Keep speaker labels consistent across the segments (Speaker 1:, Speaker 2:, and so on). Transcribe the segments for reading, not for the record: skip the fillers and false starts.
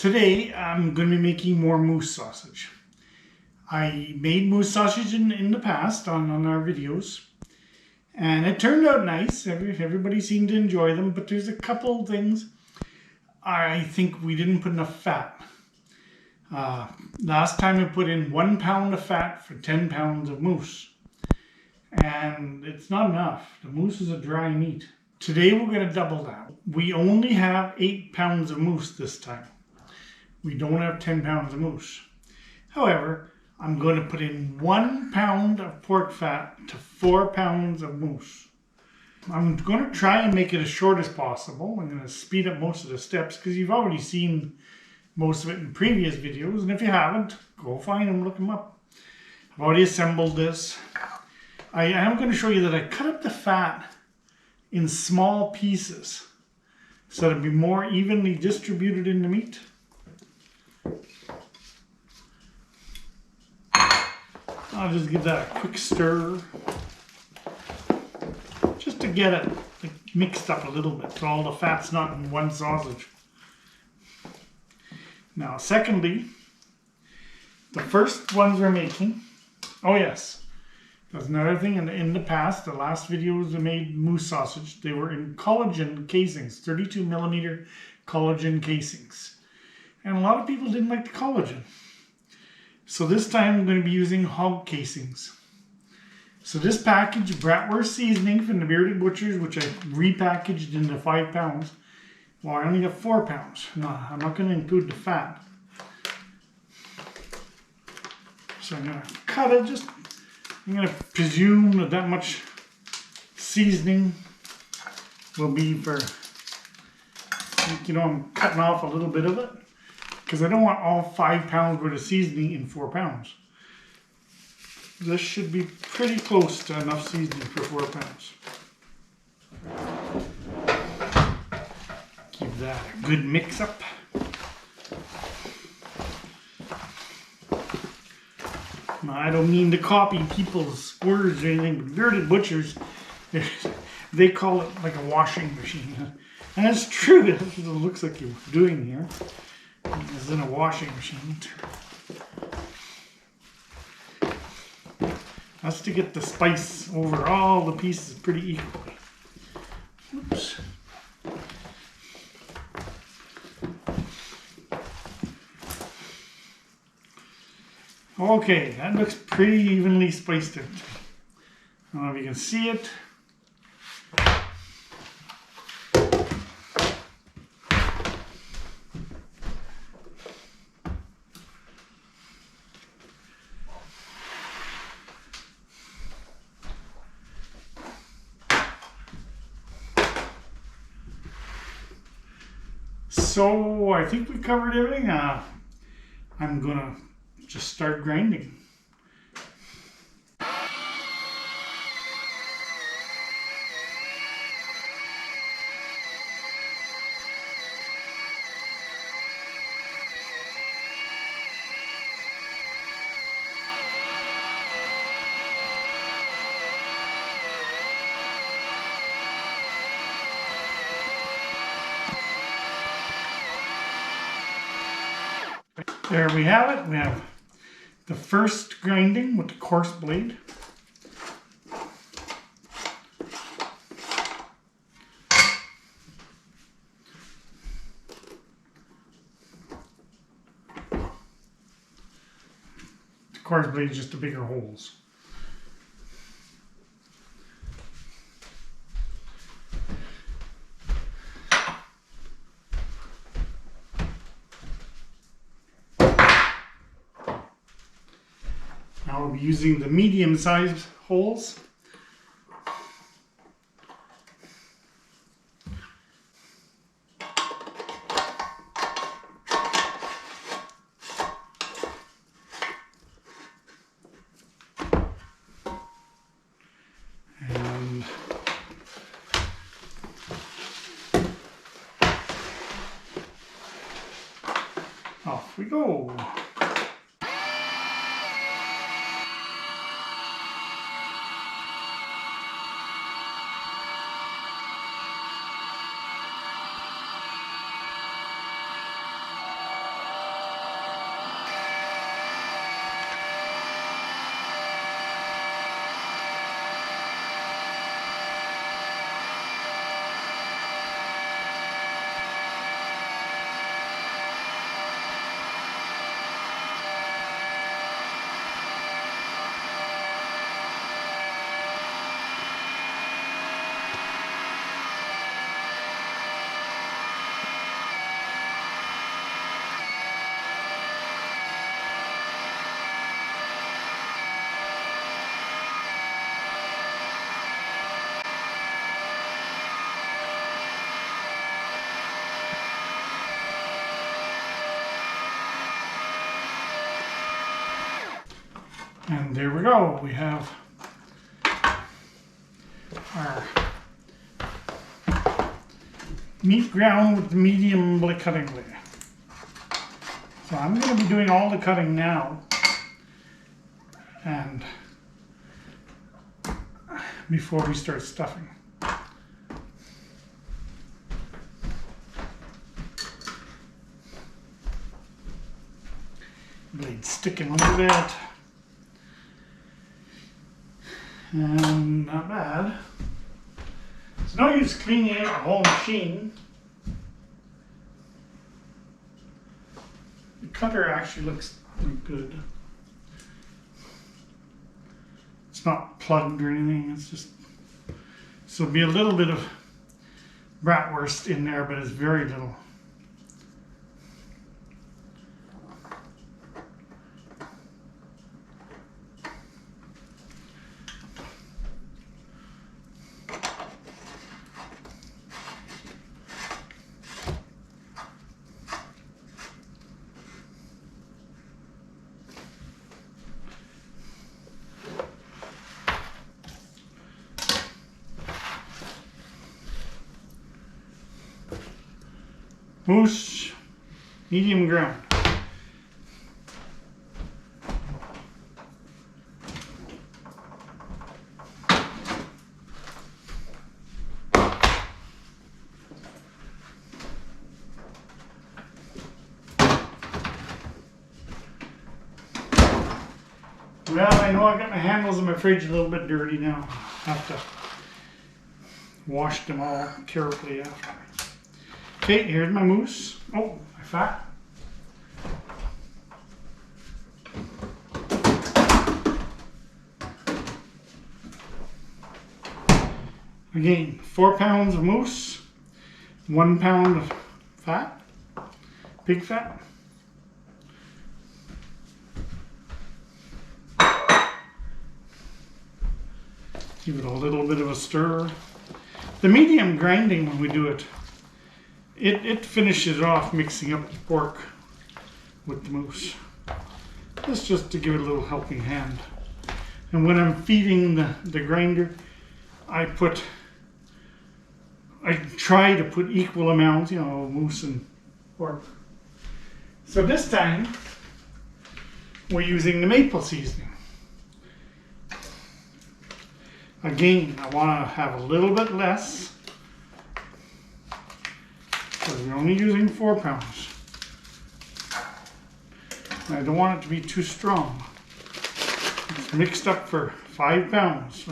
Speaker 1: Today I'm going to be making more moose sausage. I made moose sausage in the past on our videos, and it turned out nice. Everybody seemed to enjoy them, but there's a couple things I think we didn't put enough fat. Last time I put in 1 pound of fat for 10 pounds of moose, and it's not enough. The moose is a dry meat. Today we're going to double that. We only have 8 pounds of moose this time. We don't have 10 pounds of moose. However, I'm going to put in 1 pound of pork fat to 4 pounds of moose. I'm going to try and make it as short as possible. I'm going to speed up most of the steps because you've already seen most of it in previous videos. And if you haven't, go find them, look them up. I've already assembled this. I am going to show you that I cut up the fat in small pieces so that it'll be more evenly distributed in the meat. I'll just give that a quick stir, just to get it mixed up a little bit so all the fat's not in one sausage. Now, secondly, the first ones we're making, oh yes, that's another thing. In the past, the last videos I made moose sausage, they were in collagen casings, 32 millimeter collagen casings. And a lot of people didn't like the collagen. So this time I'm going to be using hog casings. So this package, Bratwurst seasoning from the Bearded Butchers, which I repackaged into 5 pounds. Well, I only have 4 pounds. No, I'm not going to include the fat. So I'm going to cut it. I'm going to presume that much seasoning will be for, I'm cutting off a little bit of it, because I don't want all 5 pounds worth of seasoning in 4 pounds. This should be pretty close to enough seasoning for 4 pounds. Give that a good mix up. Now, I don't mean to copy people's words or anything, but Bearded Butchers, they call it like a washing machine. And that's true, that's what it looks like you're doing here. It's in a washing machine. That's to get the spice over all the pieces pretty equally. Oops. Okay, that looks pretty evenly spiced out. I don't know if you can see it. So I think we covered everything. I'm gonna just start grinding. There we have it. We have the first grinding with the coarse blade. The coarse blade is just the bigger holes. Now we'll be using the medium-sized holes. And off we go. And there we go. We have our meat ground with the medium cutting blade. So I'm going to be doing all the cutting now, and before we start stuffing. Blade sticking a little bit, and not bad. It's no use cleaning out the whole machine. The cutter actually looks good. It's not plugged or anything, it's just, so there'll be a little bit of bratwurst in there, but it's very little. Moose, medium ground. Well, I know I got my handles in my fridge a little bit dirty now. Have to wash them all carefully after. Okay, here's my moose. Oh, my fat. Again, 4 pounds of moose, 1 pound of fat, pig fat. Give it a little bit of a stir. The medium grinding, when we do it, it finishes off mixing up the pork with the moose. That's just to give it a little helping hand. And when I'm feeding the grinder, I try to put equal amounts, you know, moose and pork. So this time, we're using the maple seasoning. Again, I want to have a little bit less, because we're only using 4 pounds. And I don't want it to be too strong. It's mixed up for 5 pounds.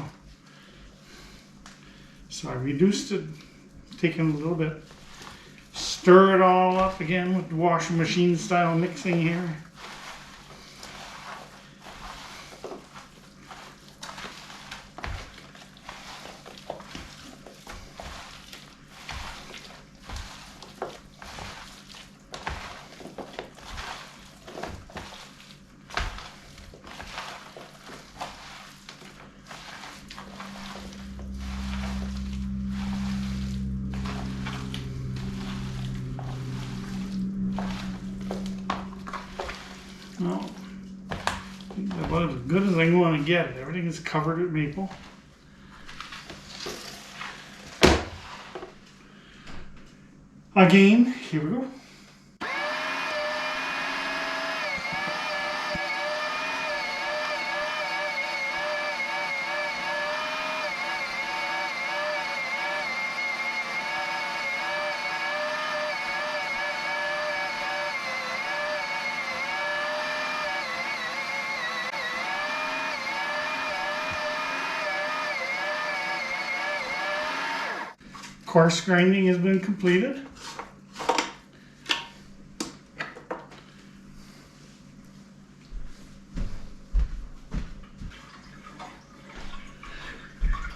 Speaker 1: So I reduced it, taking a little bit. Stir it all up again with the washing machine style mixing here. No, about as good as I'm going to get it. Everything is covered with maple. Again, here we go. Coarse grinding has been completed.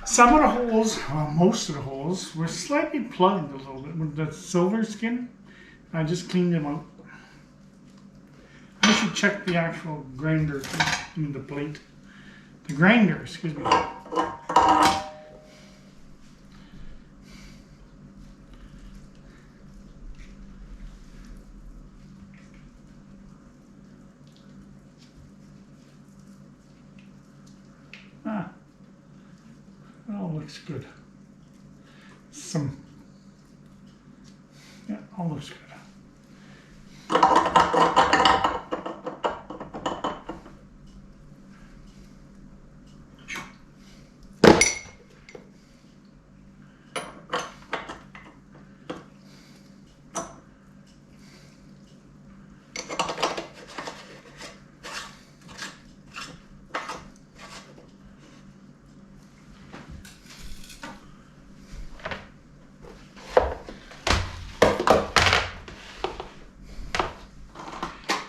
Speaker 1: Some of the holes, well, most of the holes, were slightly plugged a little bit with that silver skin. I just cleaned them out. I should check the actual grinder in the plate. The grinder, excuse me. all looks good. Yeah, all looks good.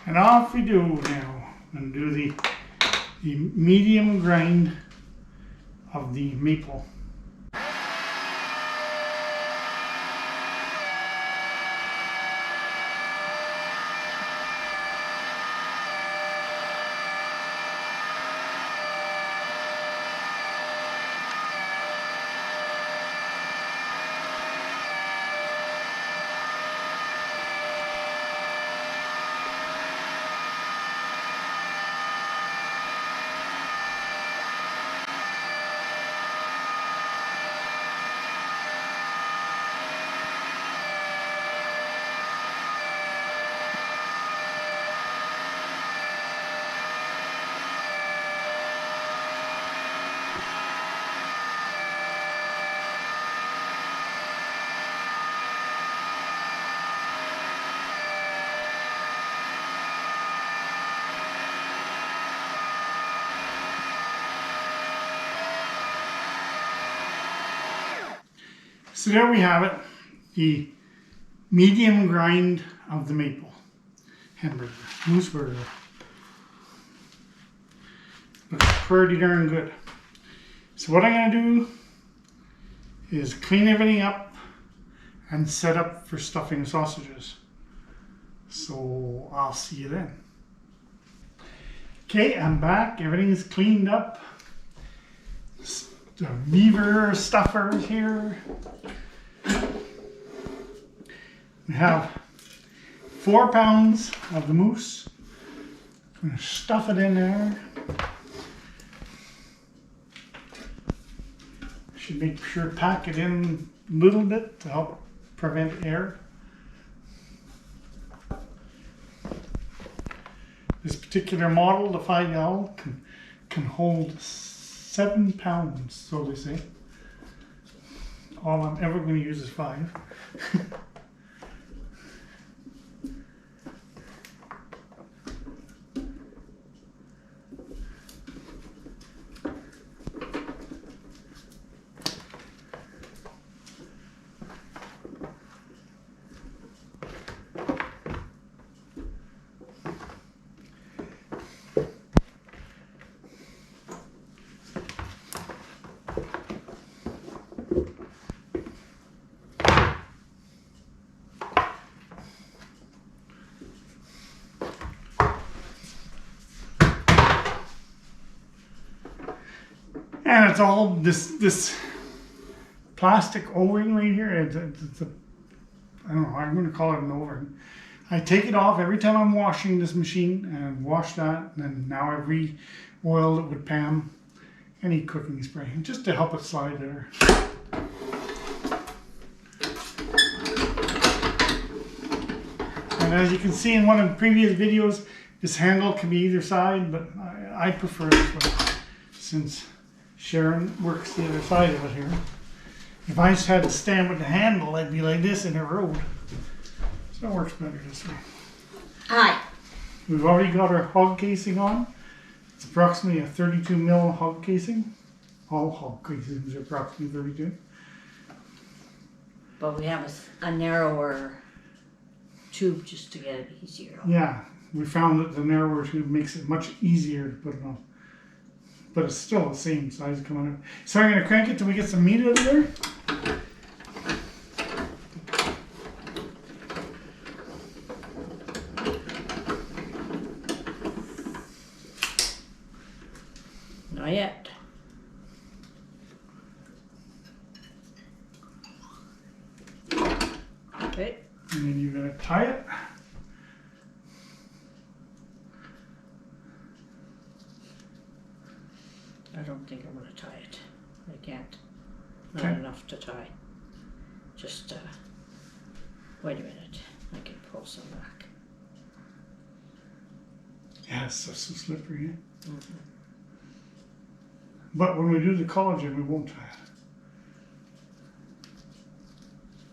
Speaker 1: And off we do now and do the medium grind of the maple. So there we have it, the medium grind of the maple hamburger, moose burger. Looks pretty darn good. So what I'm going to do is clean everything up and set up for stuffing sausages. So I'll see you then. Okay, I'm back. Everything's cleaned up. The Vevor stuffer here. We have 4 pounds of the moose. I'm going to stuff it in there. Should make sure to pack it in a little bit to help prevent air. This particular model, the 5L, can hold 7 pounds, so they say. All I'm ever going to use is 5. And it's all this plastic O-ring right here. It's a, I don't know, I'm going to call it an O-ring. I take it off every time I'm washing this machine and wash that. And now I re-oil it with Pam, any cooking spray, just to help it slide there. And as you can see in one of the previous videos, this handle can be either side, but I prefer this one since Sharon works the other side of it here. If I just had to stand with the handle, I'd be like this in a road. So it works better this way.
Speaker 2: Hi.
Speaker 1: We've already got our hog casing on. It's approximately a 32 mil hog casing. All hog casings are approximately 32.
Speaker 2: But we have a narrower tube just to get it easier.
Speaker 1: Yeah, we found that the narrower tube makes it much easier to put it on. But it's still the same size coming out. So I'm going to crank it till we get some meat out of there.
Speaker 2: Not yet. Okay.
Speaker 1: And then you're going to tie it.
Speaker 2: I don't think I'm going to tie it. I can't. not
Speaker 1: Okay.
Speaker 2: enough to tie. Just, wait a minute, I can pull some back.
Speaker 1: Yeah, it's so slippery. Eh?
Speaker 2: Mm-hmm.
Speaker 1: But when we do the collagen, we won't tie it.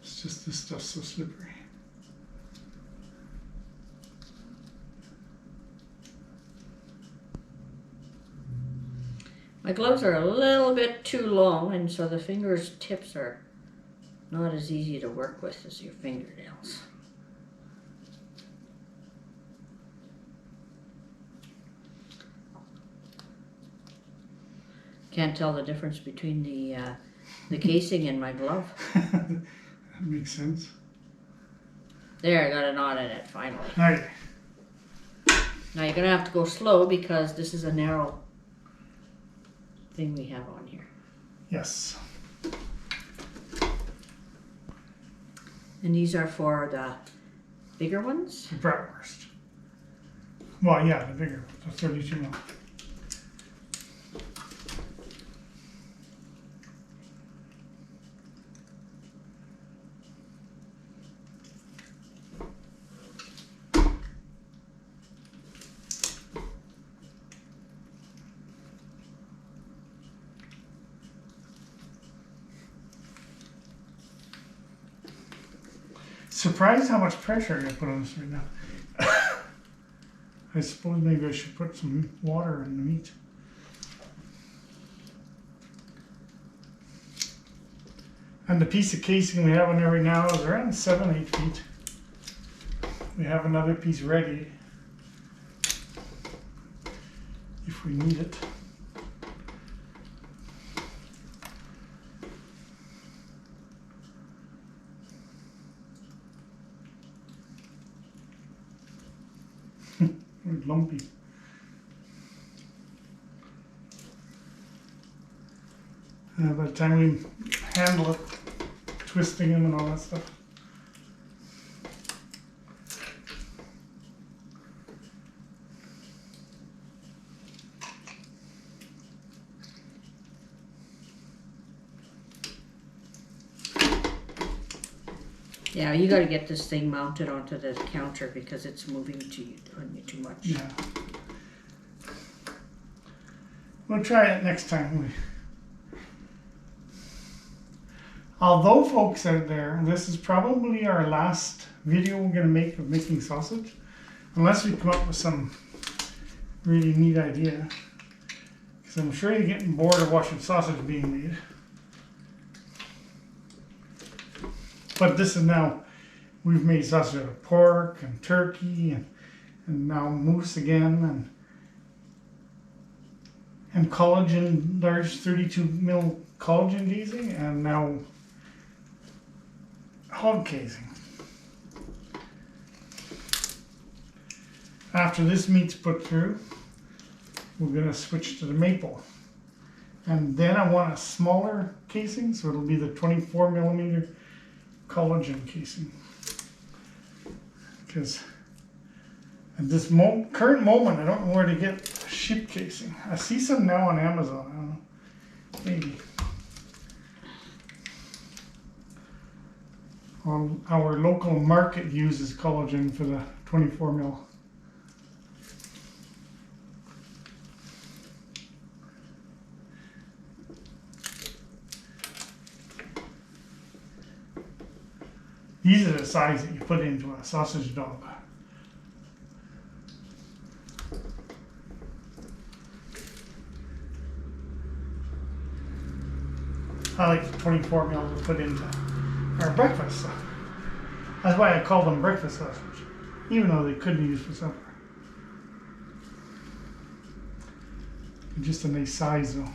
Speaker 1: It's just this stuff's so slippery.
Speaker 2: My gloves are a little bit too long, and so the fingers tips are not as easy to work with as your fingernails. Can't tell the difference between the casing and my glove.
Speaker 1: That makes sense.
Speaker 2: There, I got a knot in it finally.
Speaker 1: All right.
Speaker 2: Now you're gonna have to go slow because this is a narrow thing we have on here.
Speaker 1: Yes.
Speaker 2: And these are for the bigger ones?
Speaker 1: The Bratwurst. Well, yeah, the bigger, the 32 mil. Surprised how much pressure I put on this right now. I suppose maybe I should put some water in the meat. And the piece of casing we have in there right now is around 7-8 feet. We have another piece ready if we need it. Very lumpy. By the time we handle it, twisting them and all that stuff.
Speaker 2: Yeah, you gotta get this thing mounted onto the counter because it's moving on you too much.
Speaker 1: Yeah. We'll try it next time. Although, folks out there, this is probably our last video we're going to make of making sausage. Unless we come up with some really neat idea. Because I'm sure you're getting bored of watching sausage being made. But this is now, we've made sausage out of pork and turkey and now moose again and collagen, large 32 mil collagen casing, and now hog casing. After this meat's put through, we're going to switch to the maple. And then I want a smaller casing, so it'll be the 24 millimeter collagen casing. Because at this current moment, I don't know where to get sheep casing. I see some now on Amazon. I don't know. Maybe. Our local market uses collagen for the 24 mil. These are the size that you put into a sausage dog. I like the 24 mil to put into our breakfast. That's why I call them breakfast sausage, even though they could be used for supper. Just a nice size though.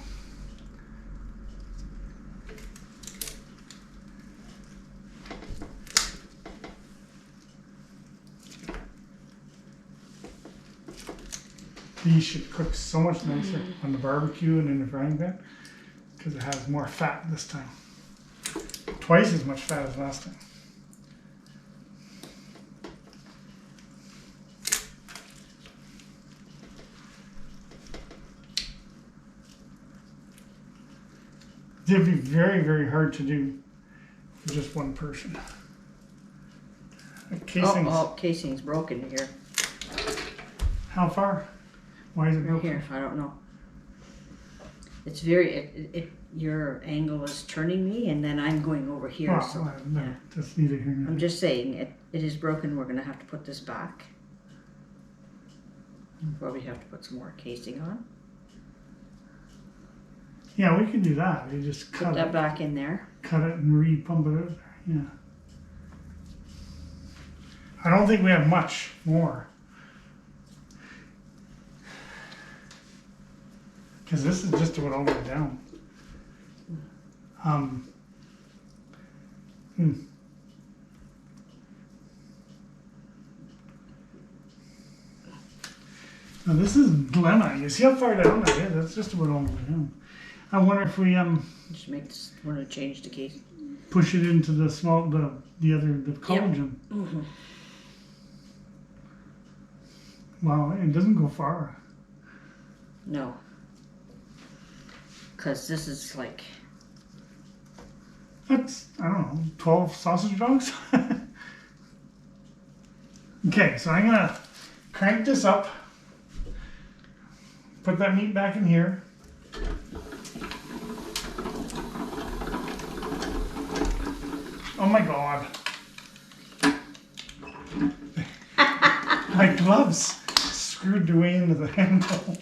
Speaker 1: These should cook so much nicer on the barbecue and in the frying pan because it has more fat this time. Twice as much fat as last time. They'd be very, very hard to do for just one person. Casings.
Speaker 2: Oh, casing's broken here.
Speaker 1: How far? Why is it
Speaker 2: Right
Speaker 1: broken?
Speaker 2: here, I don't know. It's very, your angle is turning me and then I'm going over here,
Speaker 1: Well,
Speaker 2: so,
Speaker 1: no,
Speaker 2: yeah.
Speaker 1: that's neither here nor
Speaker 2: I'm just saying, it is broken, we're gonna have to put this back. Probably have to put some more casing on.
Speaker 1: Yeah, we can do that. You just
Speaker 2: Put
Speaker 1: cut
Speaker 2: that
Speaker 1: it,
Speaker 2: back in there.
Speaker 1: cut it, and re-pump it out there. Yeah. I don't think we have much more. Because this is just about all the way down. Now this is Glenna. You see how far down that is? That's just about all the way down. I wonder if we
Speaker 2: Just make this, want to change the case.
Speaker 1: push it into the small, the collagen.
Speaker 2: Mm-hmm.
Speaker 1: Wow, it doesn't go far.
Speaker 2: No. Because this is like,
Speaker 1: That's, I don't know, 12 sausage dogs? Okay, so I'm gonna crank this up. Put that meat back in here. Oh my god. My gloves screwed their way into the handle.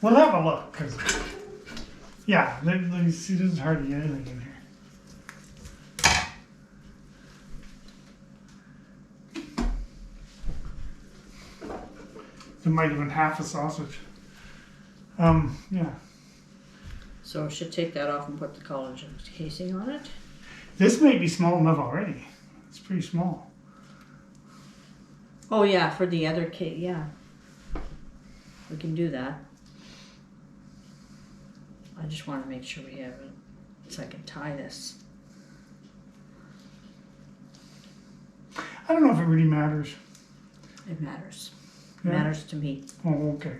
Speaker 1: We'll have a look, because, yeah, you see, there's hardly anything in here. There might have been half a sausage. Yeah.
Speaker 2: so should take that off and put the collagen casing on it.
Speaker 1: This may be small enough already. It's pretty small.
Speaker 2: Oh yeah, for the other case, yeah. We can do that. I just want to make sure we have it, so I can tie this.
Speaker 1: I don't know if it really matters.
Speaker 2: It matters. It
Speaker 1: Yeah?
Speaker 2: matters to me.
Speaker 1: Oh, okay.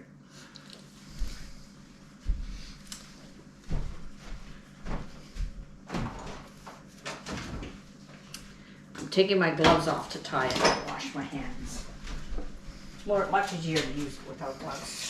Speaker 2: I'm taking my gloves off to tie it and wash my hands. It's much easier to use it without gloves.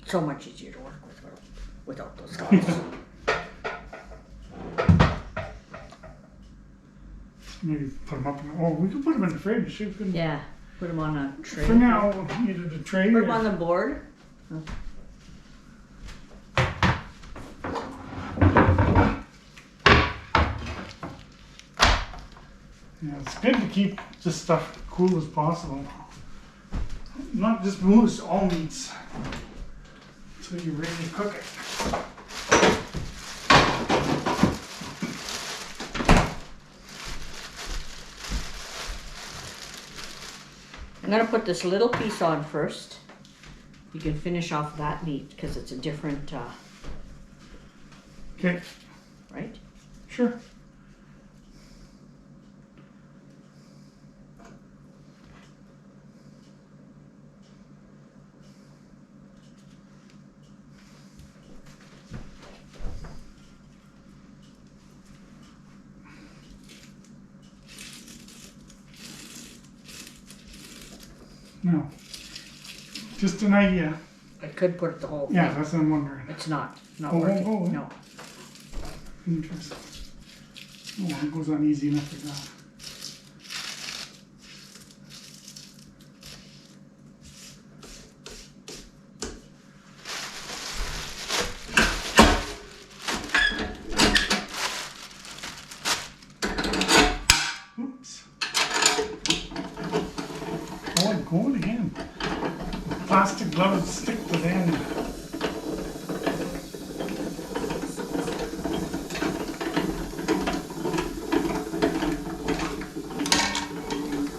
Speaker 2: So much easier to work with without those gloves.
Speaker 1: Maybe put them up in the, oh, we can put them in the fridge. See if we can,
Speaker 2: Yeah, put them on a tray.
Speaker 1: for now, either the tray
Speaker 2: Put
Speaker 1: or...
Speaker 2: them on the board.
Speaker 1: Yeah, it's good to keep this stuff cool as possible. Not just moose, all meats. So you're ready to cook it.
Speaker 2: I'm gonna put this little piece on first. You can finish off that meat because it's a different,
Speaker 1: Okay,
Speaker 2: right?
Speaker 1: sure. No, just an idea.
Speaker 2: I could put it the whole thing.
Speaker 1: Yeah, that's what I'm wondering.
Speaker 2: It's not
Speaker 1: Oh,
Speaker 2: working.
Speaker 1: oh, oh.
Speaker 2: No.
Speaker 1: Interesting. Oh, it goes on easy enough for that. going again. Plastic gloves stick to the end.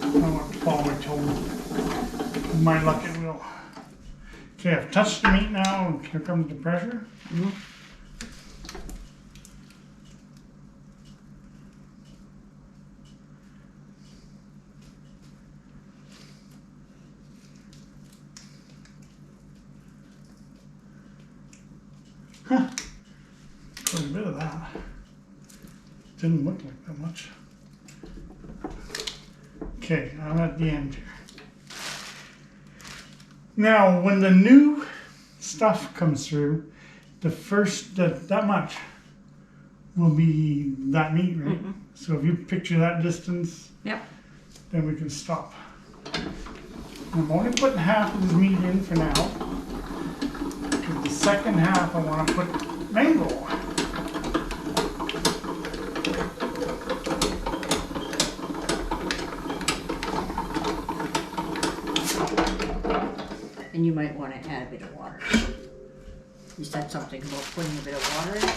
Speaker 1: I don't want to follow my toe. With my luck it will. Okay, I've touched the meat now, and here comes the pressure.
Speaker 2: Mm-hmm.
Speaker 1: Huh. Quite a bit of that. Didn't look like that much. Okay, I'm at the end here. Now, when the new stuff comes through, the first, that much will be that meat, right?
Speaker 2: Mm-hmm.
Speaker 1: So if you picture that distance,
Speaker 2: Yep.
Speaker 1: then we can stop. I'm only putting half of this meat in for now. Because the second half I want to put mango.
Speaker 2: And you might want to add a bit of water. You said something about putting a bit of water in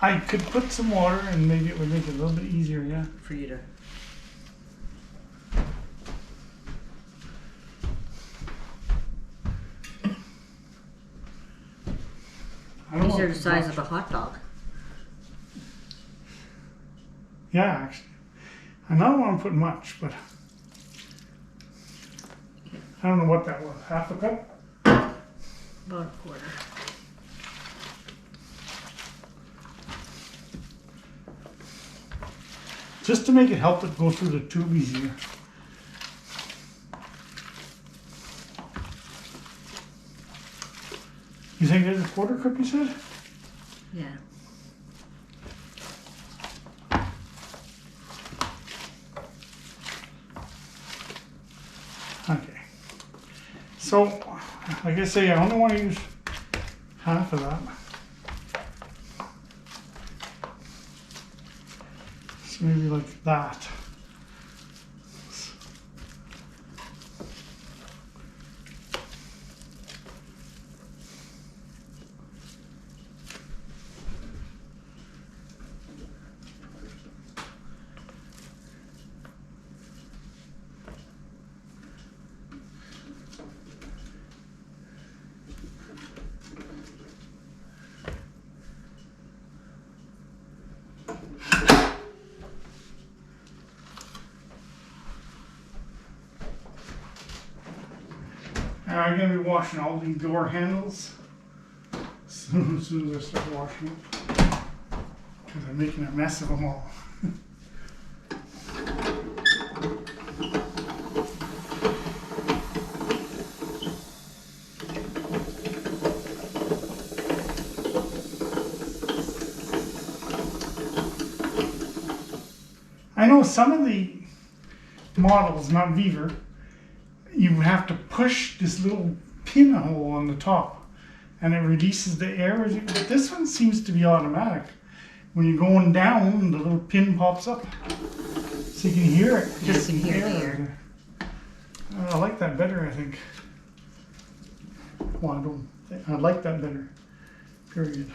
Speaker 1: I could put some water and maybe it would make it a little bit easier, yeah.
Speaker 2: for you to.
Speaker 1: I don't
Speaker 2: These
Speaker 1: want
Speaker 2: are the
Speaker 1: too
Speaker 2: size
Speaker 1: much.
Speaker 2: of a hot dog.
Speaker 1: Yeah, actually. I don't want to put much, but I don't know what that was. Half a cup?
Speaker 2: About a quarter.
Speaker 1: Just to make it help it go through the tube easier. You think there's a quarter cup, you said?
Speaker 2: Yeah.
Speaker 1: Okay. So, like I say, I only want to use half of that. So maybe like that. Now I'm going to be washing all these door handles as soon as I start washing them, because I'm making a mess of them all. I know some of the models, not Vevor, you have to push this little pinhole on the top and it releases the air. But this one seems to be automatic. When you're going down, the little pin pops up. So you can hear it.
Speaker 2: Yeah, you can hear the air.
Speaker 1: I like that better, I think. Well, I like that better. Period.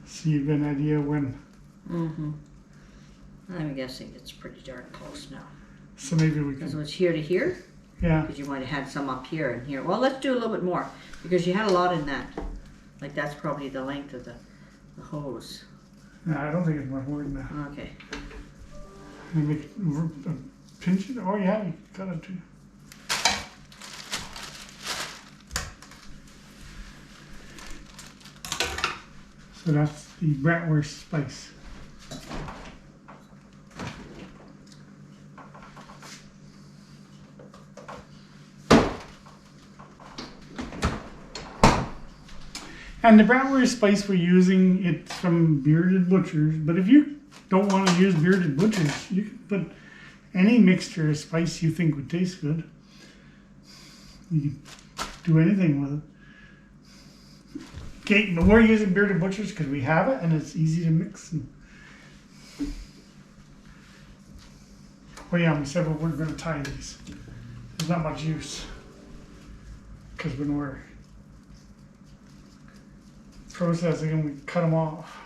Speaker 1: So you've got an idea when.
Speaker 2: Mm-hmm. I'm guessing it's pretty darn close now.
Speaker 1: So maybe we
Speaker 2: Because it
Speaker 1: can.
Speaker 2: was here to here.
Speaker 1: Yeah.
Speaker 2: Because you might have had some up here and here. Well, let's do a little bit more. Because you had a lot in that. Like that's probably the length of the hose.
Speaker 1: No, I don't think it's much more than that.
Speaker 2: Okay.
Speaker 1: You make pinch it. Oh yeah, you got it too. So that's the Bratwurst spice. And the Bratwurst spice we're using, it's from Bearded Butchers. But if you don't want to use Bearded Butchers, you can put any mixture of spice you think would taste good. You can do anything with it. Okay, we're using Bearded Butchers because we have it and it's easy to mix. Oh yeah, we said we're going to tie these. There's not much use because when we're processing them, we cut them off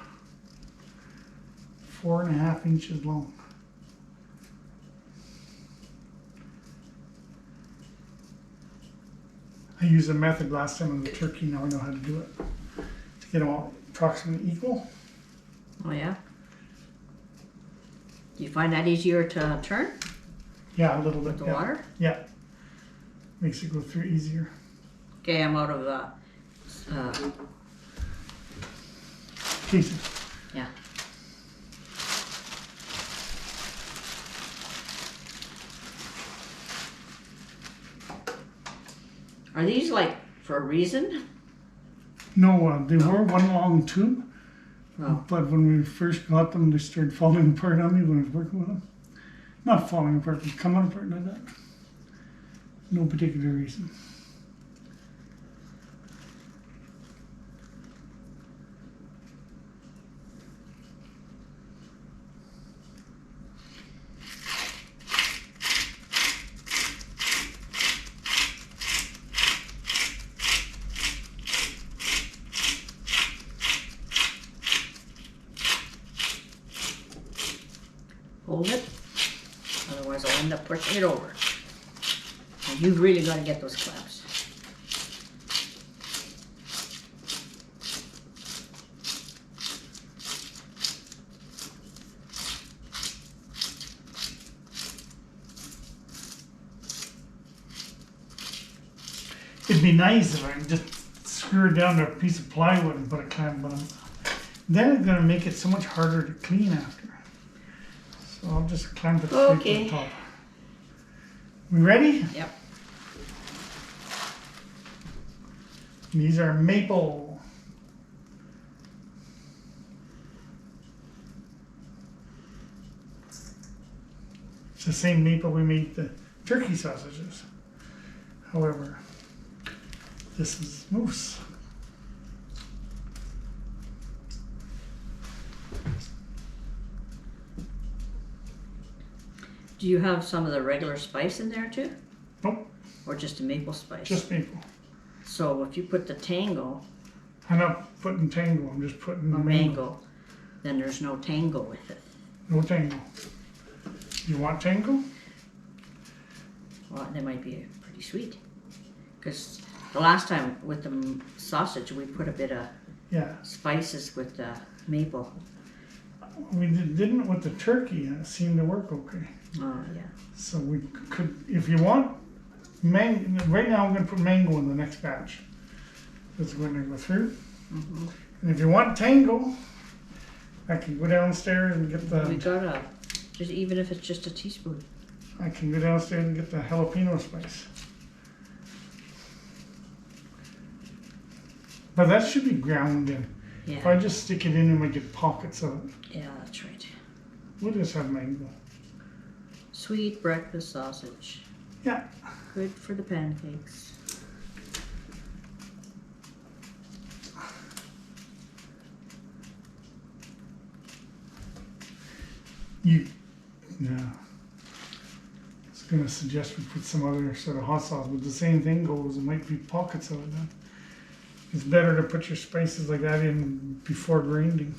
Speaker 1: 4.5 inches long. I used a method last time on the turkey, now I know how to do it. To get them all approximately equal.
Speaker 2: Oh yeah? Do you find that easier to turn
Speaker 1: Yeah, a little bit.
Speaker 2: with the
Speaker 1: Yeah.
Speaker 2: water?
Speaker 1: Yeah. Makes it go through easier.
Speaker 2: Okay, I'm out of the,
Speaker 1: Casey.
Speaker 2: yeah. Are these like for a reason?
Speaker 1: No, they were one long tube,
Speaker 2: Oh.
Speaker 1: but when we first got them, they started falling apart on me when I was working with them. Not falling apart, but coming apart like that. No particular reason.
Speaker 2: Hold it, otherwise I'll end up pushing it over. And you've really got to get those clamps.
Speaker 1: It'd be nice if I could just screw it down to a piece of plywood and put a clamp on them. Then it's going to make it so much harder to clean after. So I'll just clamp it straight to
Speaker 2: Okay.
Speaker 1: the top. We ready?
Speaker 2: Yep.
Speaker 1: These are maple. It's the same maple we made the turkey sausages. However, this is moose.
Speaker 2: Do you have some of the regular spice in there too?
Speaker 1: Nope,
Speaker 2: Or just a maple spice?
Speaker 1: just maple.
Speaker 2: So if you put the tango
Speaker 1: I'm not putting tango, I'm just putting
Speaker 2: or
Speaker 1: mango.
Speaker 2: mango, then there's no tango with it.
Speaker 1: No tango. You want tango?
Speaker 2: Well, they might be pretty sweet. Because the last time with the sausage, we put a bit of
Speaker 1: Yeah.
Speaker 2: spices with the maple.
Speaker 1: We didn't with the turkey, and it seemed to work okay.
Speaker 2: Oh, yeah.
Speaker 1: So we could, if you want, right now I'm going to put mango in the next batch. That's going to go through.
Speaker 2: Mm-hmm.
Speaker 1: And if you want tango, I can go downstairs and get
Speaker 2: We
Speaker 1: the,
Speaker 2: got just even if it's just a teaspoon.
Speaker 1: I can go downstairs and get the jalapeno spice. But that should be ground in. If I
Speaker 2: Yeah,
Speaker 1: just stick it in, I might get pockets of it.
Speaker 2: yeah, that's right.
Speaker 1: We'll just have mango.
Speaker 2: Sweet breakfast sausage.
Speaker 1: Yeah.
Speaker 2: Good for the pancakes.
Speaker 1: Yeah. I was going to suggest we put some other sort of hot sauce, but the same thing goes, there might be pockets of it then. It's better to put your spices like that in before grinding.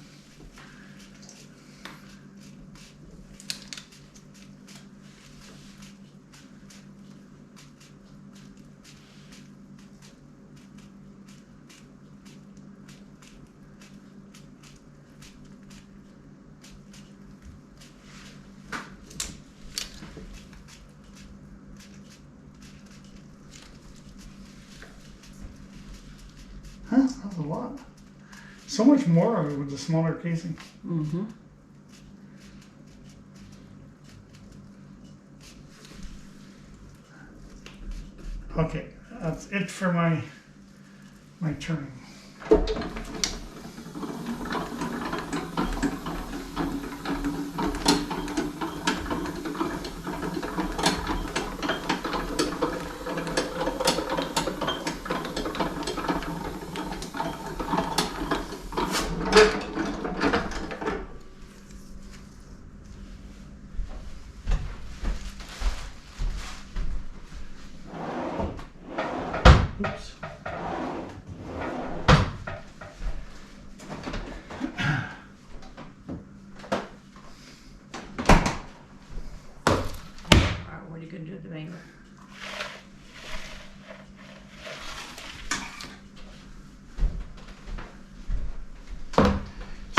Speaker 1: Huh? That was a lot. So much more of it with the smaller casing.
Speaker 2: Mm-hmm.
Speaker 1: Okay, that's it for my turning.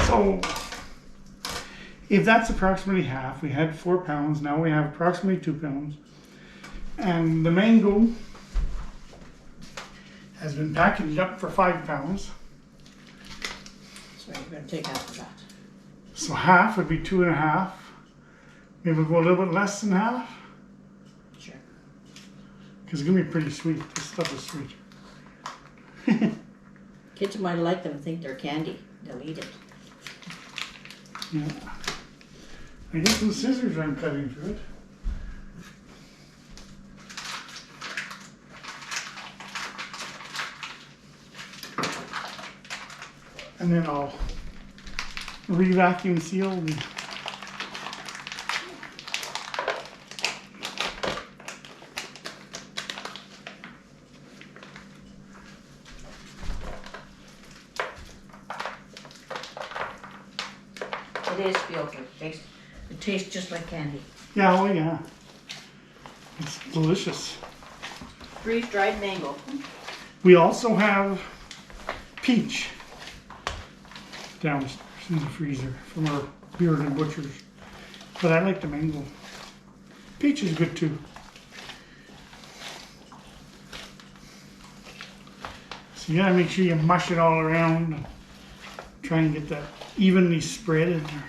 Speaker 1: So if that's approximately half, we had 4 pounds, now we have approximately 2 pounds. And the mango has been packaged up for 5 pounds.
Speaker 2: So you're going to take half of that.
Speaker 1: So half would be 2.5. Maybe we'll go a little bit less than half.
Speaker 2: Sure.
Speaker 1: Because it's going to be pretty sweet. This stuff is sweet.
Speaker 2: Kids might like them and think they're candy. They'll eat it.
Speaker 1: Yeah. I guess those scissors aren't cutting through it. And then I'll re-vacuum seal and
Speaker 2: It is filtered. It tastes just like candy.
Speaker 1: yeah, oh yeah. It's delicious.
Speaker 2: Freeze-dried mango.
Speaker 1: We also have peach downstairs in the freezer from our Beard and Butchers. But I like the mango. Peach is good too. So you gotta make sure you mush it all around and try and get that evenly spread in there.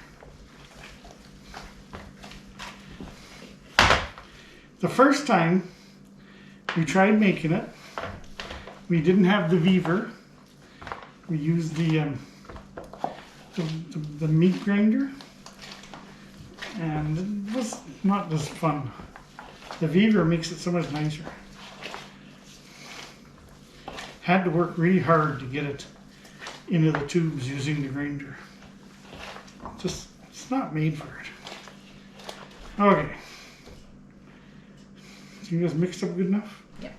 Speaker 1: The first time we tried making it, we didn't have the Vevor. We used the meat grinder, and it was not as fun. The Vevor makes it so much nicer. Had to work really hard to get it into the tubes using the grinder. Just, it's not made for it. Okay. So you guys mixed up good enough?
Speaker 2: Yep.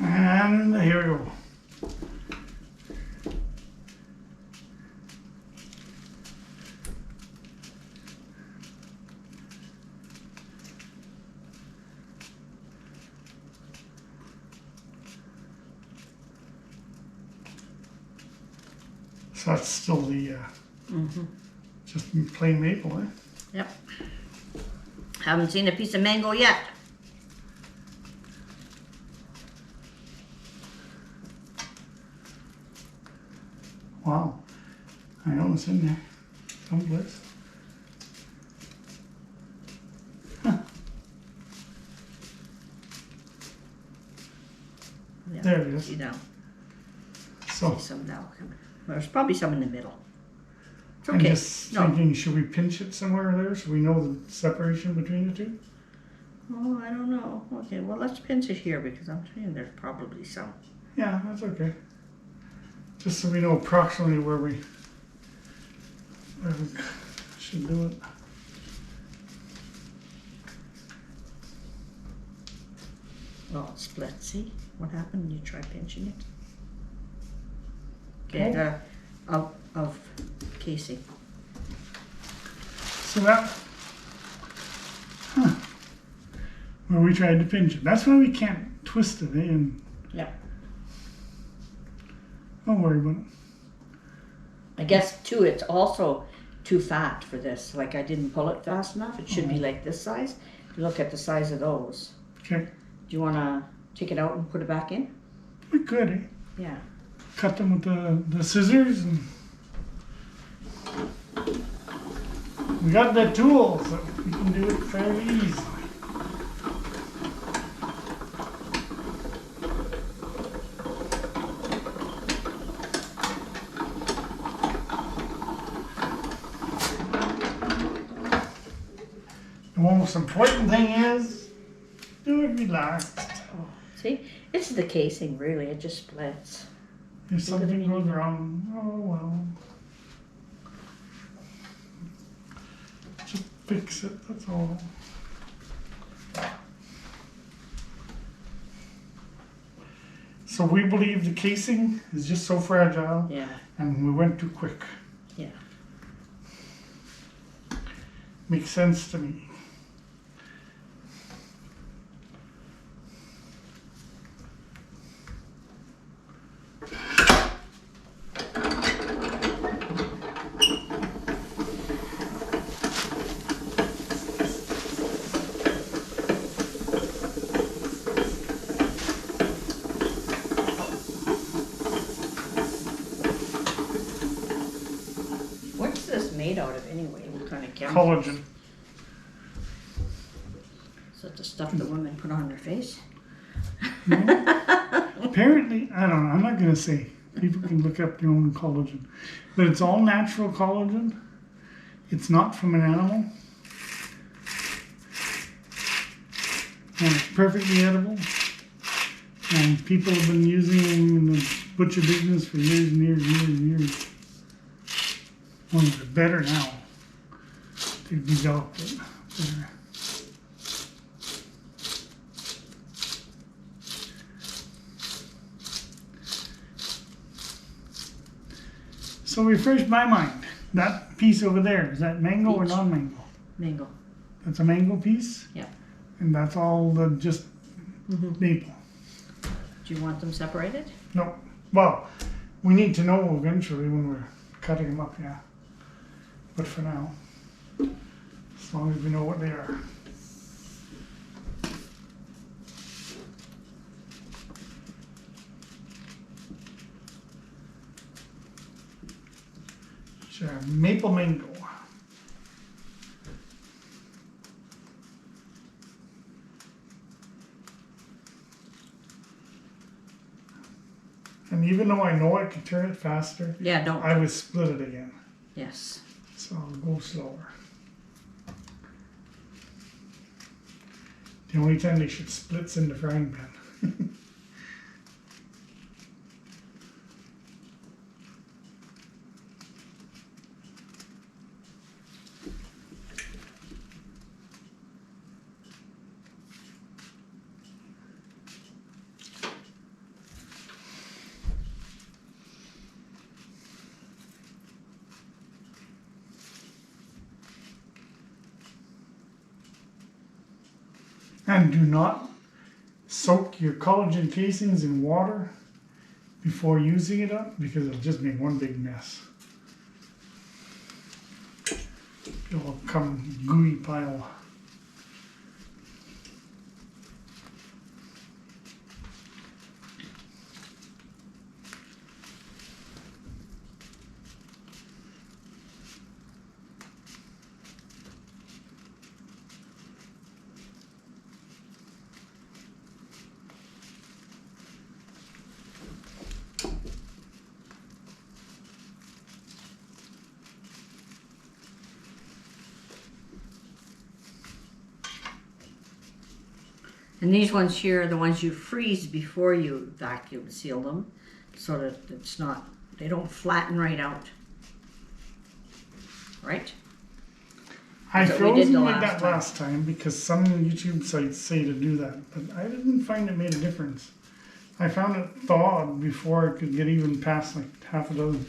Speaker 1: And here we go. So that's still the just plain maple, eh?
Speaker 2: Yep. Haven't seen a piece of mango yet.
Speaker 1: Wow. I know it's in there. Someplace. Huh.
Speaker 2: Yeah.
Speaker 1: There it is.
Speaker 2: You know,
Speaker 1: So,
Speaker 2: some now. There's probably some in the middle. It's
Speaker 1: I'm
Speaker 2: okay.
Speaker 1: just
Speaker 2: No.
Speaker 1: thinking, should we pinch it somewhere there so we know the separation between the two?
Speaker 2: Oh, I don't know. Okay, well, let's pinch it here because I'm saying there's probably some.
Speaker 1: Yeah, that's okay. Just so we know approximately where we should do it.
Speaker 2: Oh, it's split. See what happened? You try pinching it. Okay, of Casey.
Speaker 1: So that, where we tried to pinch it. That's why we can't twist it in.
Speaker 2: Yep.
Speaker 1: Don't worry about it.
Speaker 2: I guess too, it's also too fat for this. Like I didn't pull it fast enough. It should be like this size. If you look at the size of those.
Speaker 1: Okay.
Speaker 2: Do you want to take it out and put it back in?
Speaker 1: We could, eh?
Speaker 2: Yeah.
Speaker 1: Cut them with the scissors, and we got the tools, so we can do it fairly easily. The most important thing is, do it relaxed.
Speaker 2: Oh, see, it's the casing, really. It just splits.
Speaker 1: If something goes wrong, oh well. Just fix it, that's all. So we believe the casing is just so fragile,
Speaker 2: Yeah.
Speaker 1: and we went too quick.
Speaker 2: Yeah.
Speaker 1: Makes sense to me.
Speaker 2: What's this made out of anyway? What kind of chemical?
Speaker 1: Collagen.
Speaker 2: Is that the stuff the women put on their face?
Speaker 1: Apparently, I don't know, I'm not going to say. People can look up their own collagen. But it's all natural collagen. It's not from an animal. And it's perfectly edible. And people have been using it in the butcher business for years and years and years and years. Well, they're better now. They've developed it better. So refresh my mind. That piece over there, is that mango or
Speaker 2: Peach.
Speaker 1: non-mango?
Speaker 2: Mango.
Speaker 1: That's a mango piece?
Speaker 2: Yeah.
Speaker 1: And that's all the just maple?
Speaker 2: Do you want them separated?
Speaker 1: No. Well, we need to know eventually when we're cutting them up, yeah. But for now, as long as we know what they are. Sure, maple mango. And even though I know I could turn it faster,
Speaker 2: Yeah, don't.
Speaker 1: I would split it again.
Speaker 2: Yes.
Speaker 1: So I'll go slower. The only time they should split's in the frying pan. And do not soak your collagen casings in water before using it up, because it'll just make one big mess. It'll come gooey pile.
Speaker 2: And these ones here are the ones you freeze before you vacuum seal them, so that it's not, they don't flatten right out. Right?
Speaker 1: I
Speaker 2: That's what we did
Speaker 1: frozen
Speaker 2: the
Speaker 1: like
Speaker 2: last
Speaker 1: that
Speaker 2: time.
Speaker 1: last time because some YouTube sites say to do that, but I didn't find it made a difference. I found it thawed before I could get even past like half a dozen.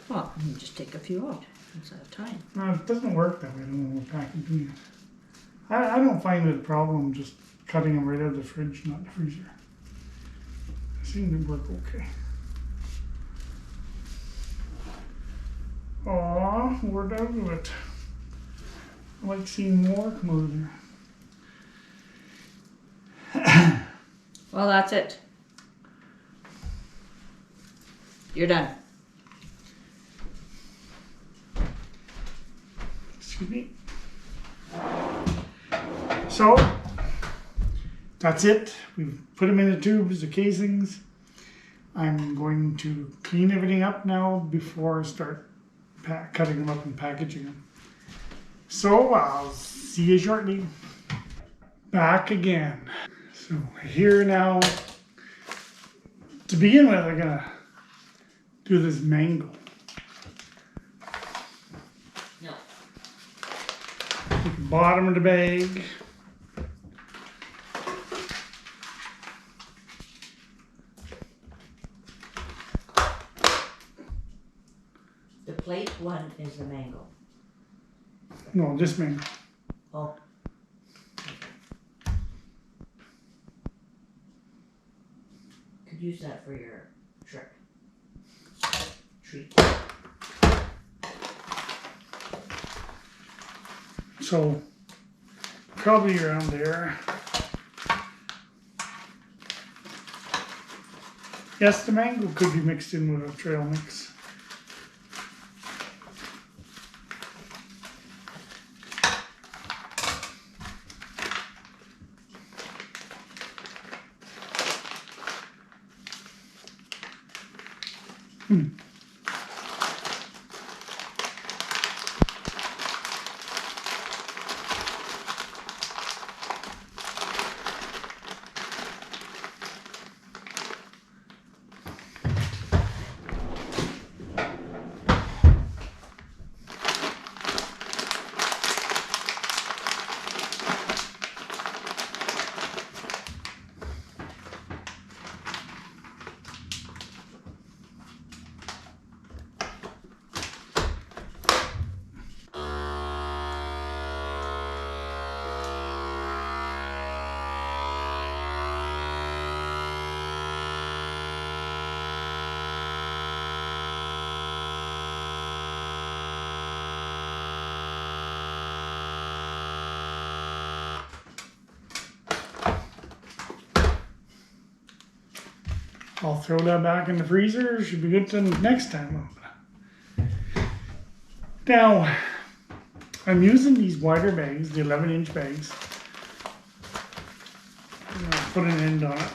Speaker 2: Well, you just take a few out instead of time.
Speaker 1: No, it doesn't work that way. I don't know what pack is doing it. I don't find it a problem just cutting them right out of the fridge, not the freezer. It seemed to work okay. Aw, we're done with it. I like seeing more come over there.
Speaker 2: Well, that's it. You're done.
Speaker 1: Excuse me. So, that's it. We've put them in the tubes, the casings. I'm going to clean everything up now before I start cutting them up and packaging them. So, I'll see you shortly. Back again. So, here now. To begin with, I'm gonna do this mango.
Speaker 2: No.
Speaker 1: Take the bottom of the bag.
Speaker 2: The plate one is the mango.
Speaker 1: No, this mango.
Speaker 2: Oh. Could use that for your trick. Treat.
Speaker 1: So, probably around there. Yes, the mango could be mixed in with a trail mix. I'll throw that back in the freezer. Should be good till next time. Now, I'm using these wider bags, the 11-inch bags. I'll put an end on it.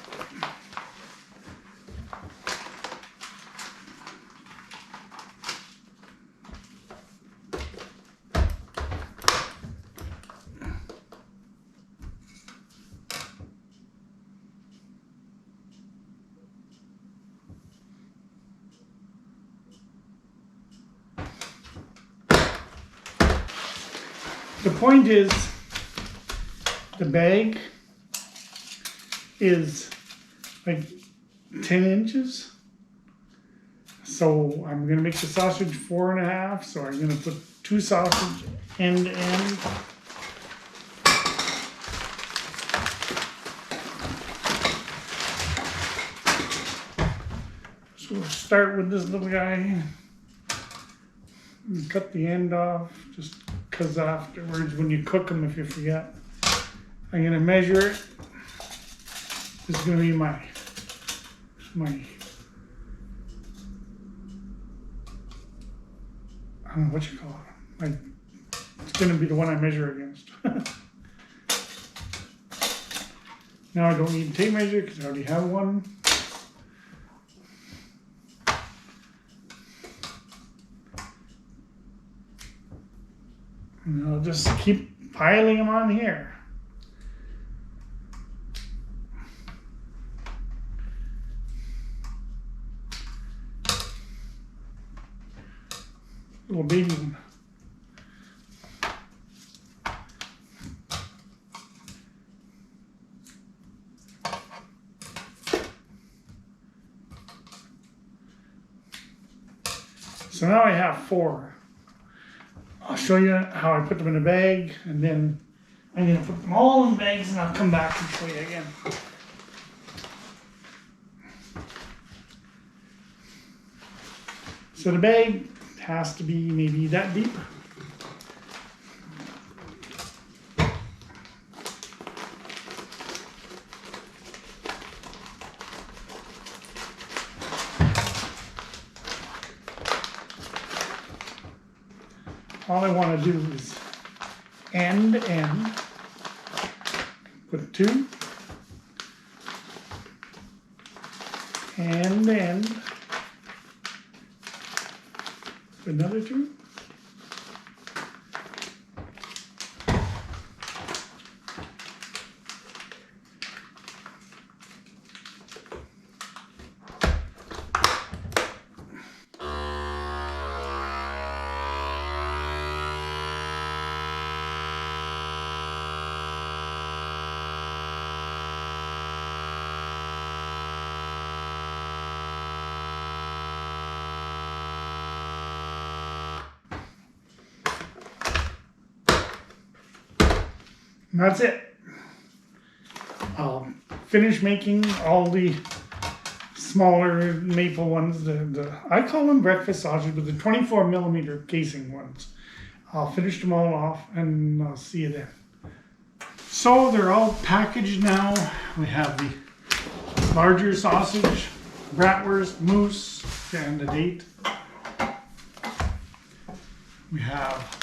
Speaker 1: The point is, the bag is like 10 inches. So I'm gonna make the sausage 4.5. So I'm gonna put 2 sausage end to end. So we'll start with this little guy. And cut the end off, just because afterwards when you cook them, if you forget, I'm gonna measure it. This is gonna be my I don't know what you call it. It's gonna be the one I measure against. Now I don't need a tape measure because I already have one. And I'll just keep piling them on here. Little baby one. So now I have 4. I'll show you how I put them in a bag, and then I'm going to put them all in bags, and I'll come back and show you again. So the bag has to be maybe that deep. all I want to do is end, put 2, and put another 2. And that's it. I'll finish making all the smaller maple ones. I call them breakfast sausages, but the 24mm casing ones. I'll finish them all off and I'll see you then. So they're all packaged now. We have the larger sausage, Bratwurst Moose, and the date. We have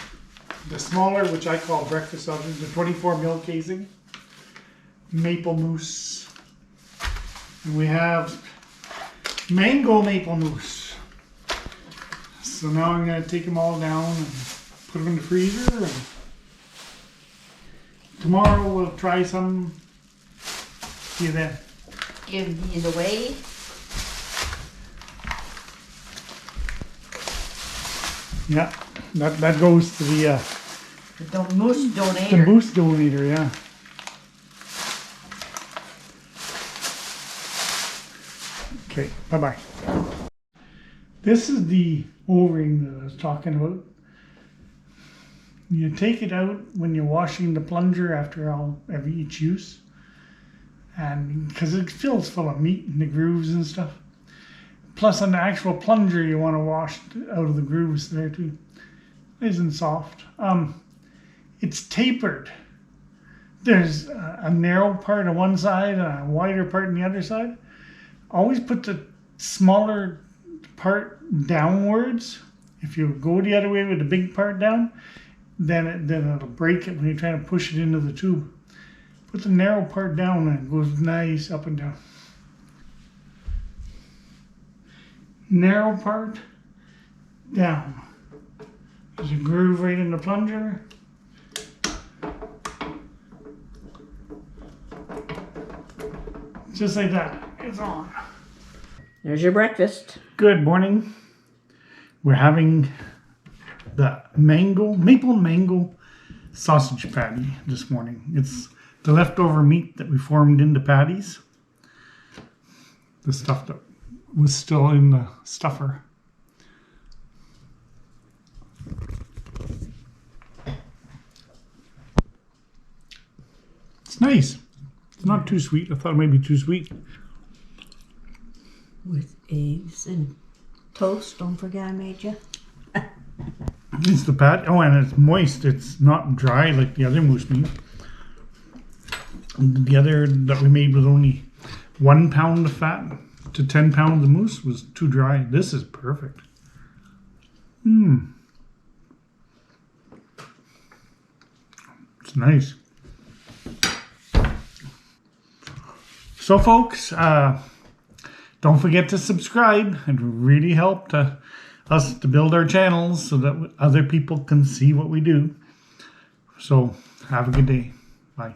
Speaker 1: the smaller, which I call breakfast sausage, the 24mm casing, maple mousse. And we have mango maple mousse. So now I'm going to take them all down and put them in the freezer. And tomorrow we'll try some. See you then.
Speaker 2: Give these away.
Speaker 1: Yeah, that goes to the
Speaker 2: Moose donator.
Speaker 1: The moose donator, yeah. Okay, bye-bye. This is the O-ring that I was talking about. You take it out when you're washing the plunger after each use. And because it fills full of meat and the grooves and stuff. Plus on the actual plunger you want to wash out of the grooves there too. It isn't soft. It's tapered. There's a narrow part on one side and a wider part on the other side. Always put the smaller part downwards. If you go the other way with the big part down, then it'll break it when you're trying to push it into the tube. Put the narrow part down and it goes nice up and down. Narrow part down. There's a groove right in the plunger. Just like that. It's on.
Speaker 2: There's your breakfast.
Speaker 1: Good morning. We're having the maple mango sausage patty this morning. It's the leftover meat that we formed into patties. The stuff that was still in the stuffer. It's nice. It's not too sweet. I thought it might be too sweet.
Speaker 2: With eggs and toast. Don't forget I made you.
Speaker 1: It's the patty. Oh, and it's moist. It's not dry like the other moose meat. The other that we made with only 1 pound of fat to 10 pounds of moose was too dry. This is perfect. It's nice. So folks, don't forget to subscribe. It really helped us to build our channels so that other people can see what we do. So have a good day. Bye.